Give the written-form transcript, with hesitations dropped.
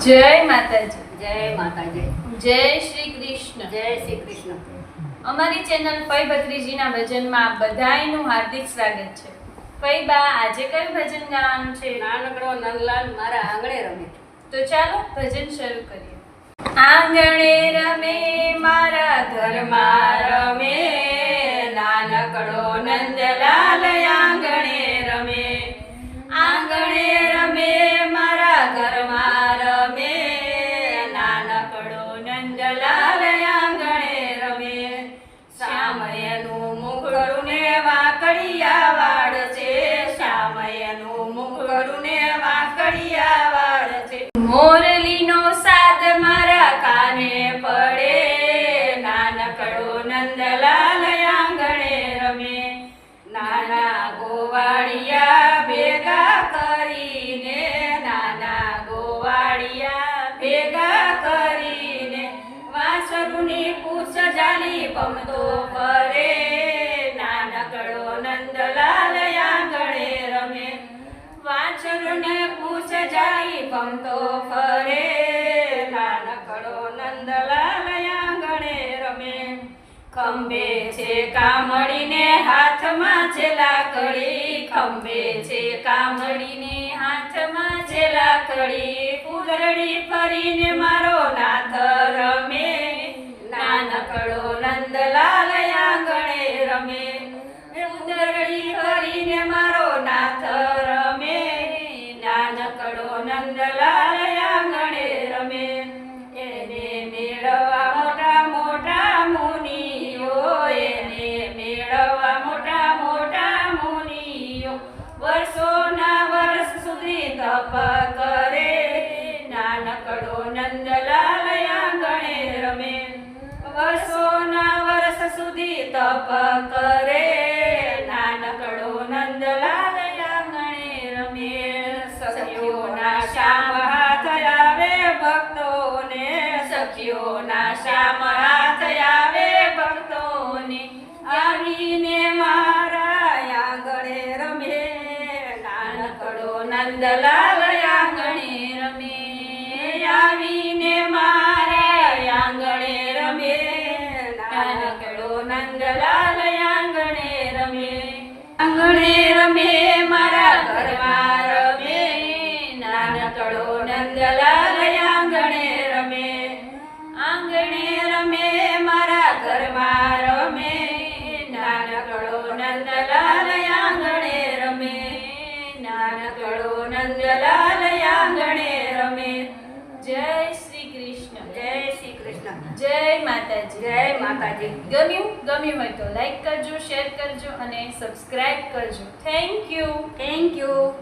જય માતાજી. જય માતાજી. જય શ્રી કૃષ્ણ. જય શ્રી કૃષ્ણ. અમારી ચેનલ ફઈ ભત્રીજીના ભજનમાં બધાયનું હાર્દિક સ્વાગત છે. ફઈ બા, આજે કયું ભજન ગાવાનું છે? નાનકડો નંદલાલ મારા આંગણે રમે. તો ચાલો ભજન શરૂ કરીએ. આંગણે રમે મારા ઘરમાં રમે, નાનકડો નંદલાલ આંગણે રમે. આંગણે રમે મારા ઘરમાં રમે, નાનકડો નંદલાલ આંગણે રમે. શ્યામયનું મુખડું ને વાકડિયા વાળ છે, શ્યામયનું મુખડું ને વાકડિયા વાળ છે. મોરલીનો સાદ મારા કાને પડે, નાનકડો નંદલાલ આંગણે રમે. નાના ગોવાળિયા ભેગા કરીને, નાના ગોવાળિયા ભેગા કરીને, વાસરુની પૂછ જાલી પમતો ફરે, નાનકડો નંદલાલ આંગણે રમે. વાછરુને પૂછ જાલી પમતો ફરે, નાનકડો નંદલાલ આંગણે રમે. ખંભે છે કામળીને હાથમાં છે લાકડી, ખંભે છે કામળીને હાથમાં છે લાકડી. ફૂલડી ફરીને મારો નાથ રમે, નાનકડો નંદલાલ આંગણે રમે. ફૂલડી ફરીને મારો નાથ રમે, નાનકડો નંદલાલ આંગણે રમે. એને મેળવા મોટા મોટા મુનિઓ, એને મેળવા મોટા મોટા મુનિઓ, વર્ષોના વર્ષ સુધી તપ કરે, નાનકડો નંદલાલ આંગણે રમે. વર્ષોના વર્ષ સુધી તપ કરે, નાનકડો નંદલાલ આંગણે રમે. સખીઓના શ્યામ હાથ આવે ભક્તોને, સખીઓના શ્યામ હાથ આવે ભક્તોને, આવીને મારા આંગણે રમે, નાનકડો નંદલાલ આંગણે રમે. આવીને મારા આંગણે રમે, નાનકડો નંદલાલ આંગણે રમે. આંગણે રમે મારા ઘરમાં રમે, નાનકડો નંદલાલ આંગણે રમે. આંગણે રમે મારા ઘરમાં રમે, નાનકડો નંદલાલ આંગણે રમે. નાનકડો નંદલાલ આંગણે રમે. જય શ્રી કૃષ્ણ. જય શ્રી કૃષ્ણ. જય માતાજી. જય માતાજી. ગમ્યું હોય તો લાઈક કરજો, શેર કરજો અને સબસ્ક્રાઇબ કરજો. Thank you. Thank you.